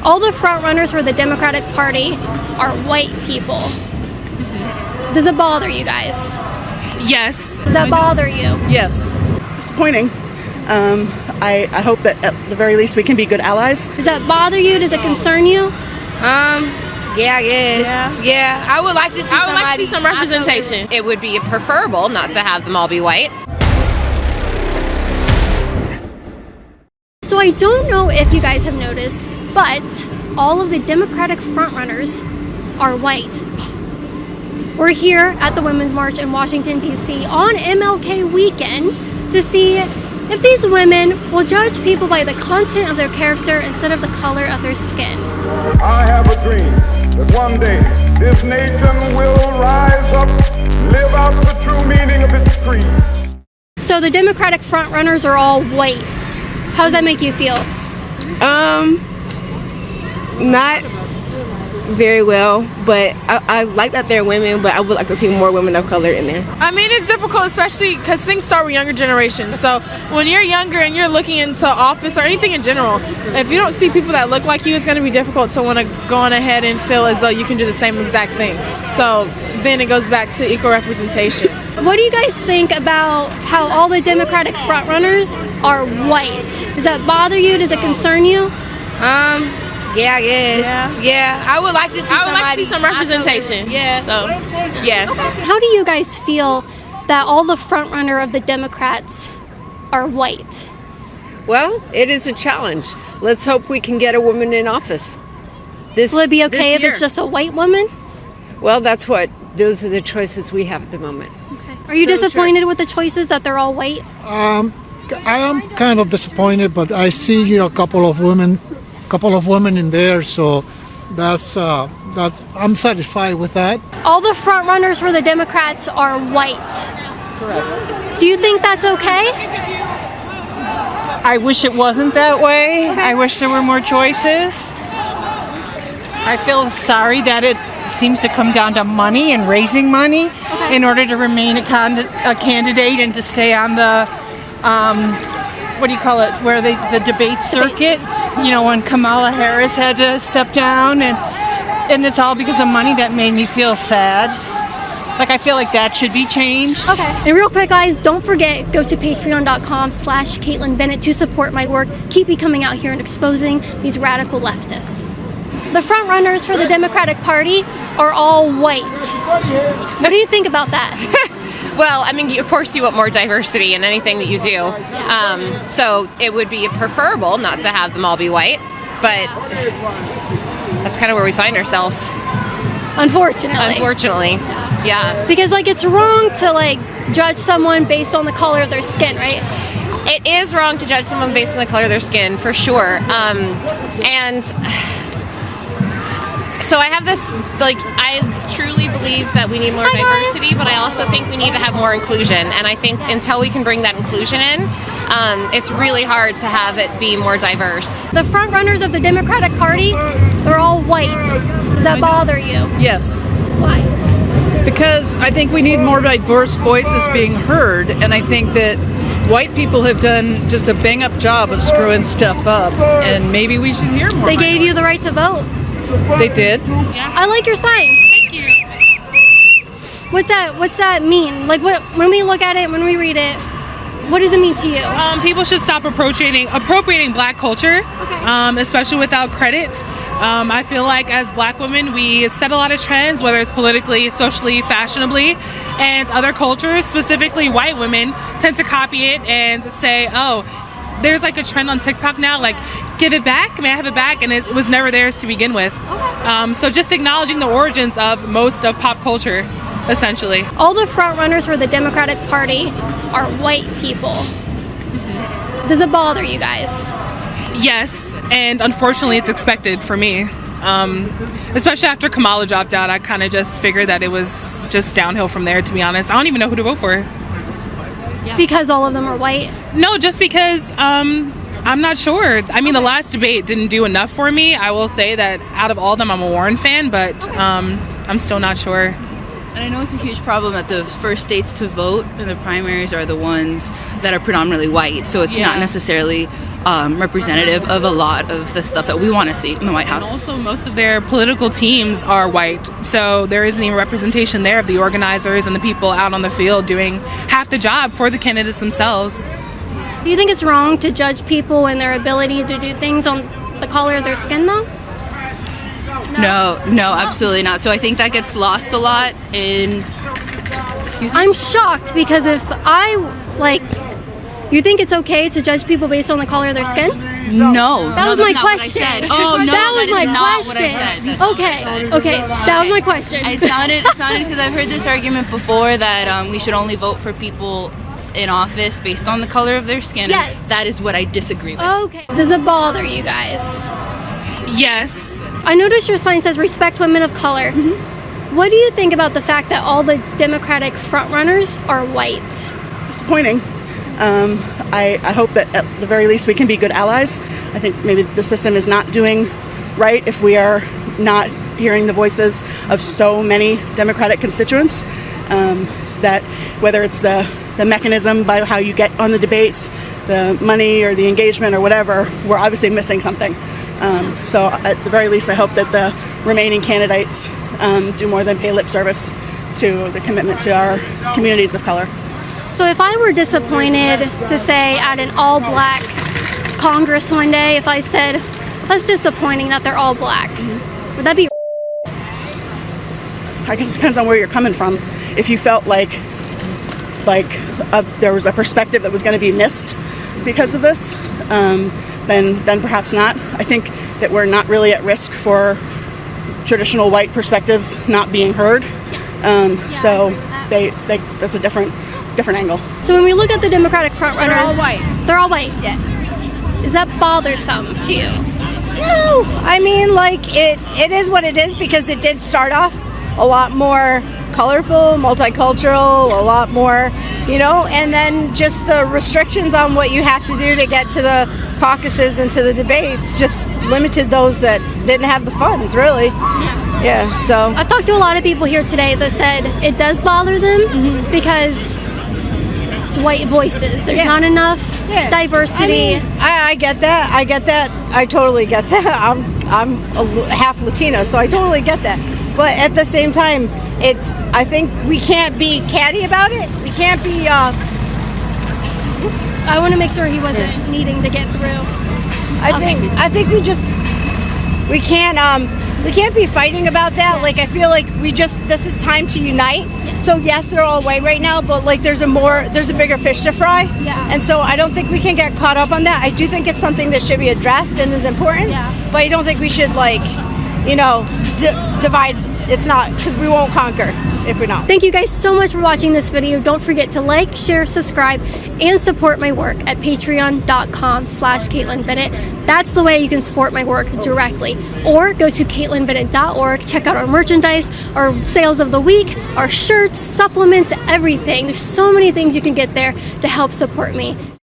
All the front runners for the Democratic Party are white people. Does it bother you guys? Yes. Does that bother you? Yes. It's disappointing. I hope that at the very least we can be good allies. Does that bother you? Does it concern you? Yeah, I guess. Yeah. I would like to see some representation. It would be preferable not to have them all be white. So I don't know if you guys have noticed, but all of the Democratic frontrunners are white. We're here at the Women's March in Washington, D.C. on MLK weekend to see if these women will judge people by the content of their character instead of the color of their skin. I have a dream that one day this nation will rise up, live out the true meaning of its creed. So the Democratic frontrunners are all white. How does that make you feel? not very well, but I like that they're women, but I would like to see more women of color in there. I mean, it's difficult, especially because things start with younger generations. So when you're younger and you're looking into office or anything in general, if you don't see people that look like you, it's going to be difficult to want to go on ahead and feel as though you can do the same exact thing. So then it goes back to equal representation. What do you guys think about how all the Democratic frontrunners are white? Does that bother you? Does it concern you? Yeah, I guess. Yeah. I would like to see some representation. Yeah. So, yeah. How do you guys feel that all the frontrunner of the Democrats are white? Well, it is a challenge. Let's hope we can get a woman in office. Will it be okay if it's just a white woman? Well, those are the choices we have at the moment. Okay. Are you disappointed with the choices that they're all white? I am kind of disappointed, but I see a couple of women in there, so that's I'm satisfied with that. All the frontrunners for the Democrats are white. Correct. Do you think that's okay? I wish it wasn't that way. Okay. I wish there were more choices. I feel sorry that it seems to come down to money and raising money in order to remain a candidate and to stay on the where the debate circuit. When Kamala Harris had to step down, and it's all because of money. That made me feel sad. I feel like that should be changed. Okay. And real quick, guys, don't forget, go to patreon.com/Kaitlin Bennett to support my work. Keep me coming out here and exposing these radical leftists. The front runners for the Democratic Party are all white. What do you think about that? Well, I mean, of course you want more diversity in anything that you do. So it would be preferable not to have them all be white, but that's kind of where we find ourselves. Unfortunately. Yeah. Because it's wrong to judge someone based on the color of their skin, right? It is wrong to judge someone based on the color of their skin, for sure. And so I have this, I truly believe that we need more diversity, but I also think we need to have more inclusion. And I think until we can bring that inclusion in, it's really hard to have it be more diverse. The front runners of the Democratic Party, they're all white. Does that bother you? Yes. Why? Because I think we need more diverse voices being heard, and I think that white people have done just a bang-up job of screwing stuff up, and maybe we should hear more. They gave you the right to vote. They did? Yeah. I like your sign. Thank you. What's that mean? When we look at it, when we read it, what does it mean to you? People should stop appropriating Black culture, especially without credit. I feel like as Black women, we set a lot of trends, whether it's politically, socially, fashionably, and other cultures, specifically white women, tend to copy it and say, oh, there's a trend on TikTok now, give it back, may I have it back, and it was never theirs to begin with. So just acknowledging the origins of most of pop culture, essentially. All the front runners for the Democratic Party are white people. Does it bother you guys? Yes, and unfortunately it's expected for me. Especially after Kamala dropped out, I kind of just figured that it was just downhill from there, to be honest. I don't even know who to vote for. Yeah. Because all of them are white? No, just because I'm not sure. I mean, the last debate didn't do enough for me. I will say that out of all of them, I'm a Warren fan, but I'm still not sure. And I know it's a huge problem that the first states to vote in the primaries are the ones that are predominantly white. So it's not necessarily representative of a lot of the stuff that we want to see in the White House. Also, most of their political teams are white, so there isn't even representation there of the organizers and the people out on the field doing half the job for the candidates themselves. Do you think it's wrong to judge people and their ability to do things on the color of their skin, though? No, absolutely not. So I think that gets lost a lot in... Excuse me? I'm shocked because if you think it's okay to judge people based on the color of their skin? No. That was my question. Oh, no, that was my not question. what I said. That's not what I said. Okay, that was my question. It sounded because I've heard this argument before that we should only vote for people in office based on the color of their skin. Yes. And that is what I disagree with. Okay. Does it bother you guys? Yes. I noticed your sign says respect women of color. Mm-hmm. What do you think about the fact that all the Democratic frontrunners are white? It's disappointing. I hope that at the very least we can be good allies. I think maybe the system is not doing right if we are not hearing the voices of so many Democratic constituents. That whether it's the mechanism by how you get on the debates, the money or the engagement or whatever, we're obviously missing something. So at the very least, I hope that the remaining candidates do more than pay lip service to the commitment to our communities of color. So if I were disappointed to say at an all-black Congress one day, if I said, that's disappointing that they're all black, would that be? I guess it depends on where you're coming from. If you felt like there was a perspective that was going to be missed because of this, then perhaps not. I think that we're not really at risk for traditional white perspectives not being heard. So that's a different angle. So when we look at the Democratic frontrunners, they're all white. They're all white. Yeah. Is that bothersome to you? No, I mean, it is what it is because it did start off a lot more colorful, multicultural, a lot more, and then just the restrictions on what you have to do to get to the caucuses and to the debates just limited those that didn't have the funds, really. Yeah, so. I've talked to a lot of people here today that said it does bother them because it's white voices. There's not enough diversity. I get that. I totally get that. I'm half Latina, so I totally get that. But at the same time, I think we can't be catty about it. We can't be. I want to make sure he wasn't needing to get through. I think we can't be fighting about that. I feel like this is time to unite. So yes, they're all white right now, but there's a bigger fish to fry. Yeah. And so I don't think we can get caught up on that. I do think it's something that should be addressed and is important. Yeah. But I don't think we should divide. It's not, because we won't conquer if we don't. Thank you guys so much for watching this video. Don't forget to like, share, subscribe, and support my work at patreon.com/Kaitlin Bennett. That's the way you can support my work directly. Or go to KaitlinBennett.org, check out our merchandise, our sales of the week, our shirts, supplements, everything. There's so many things you can get there to help support me.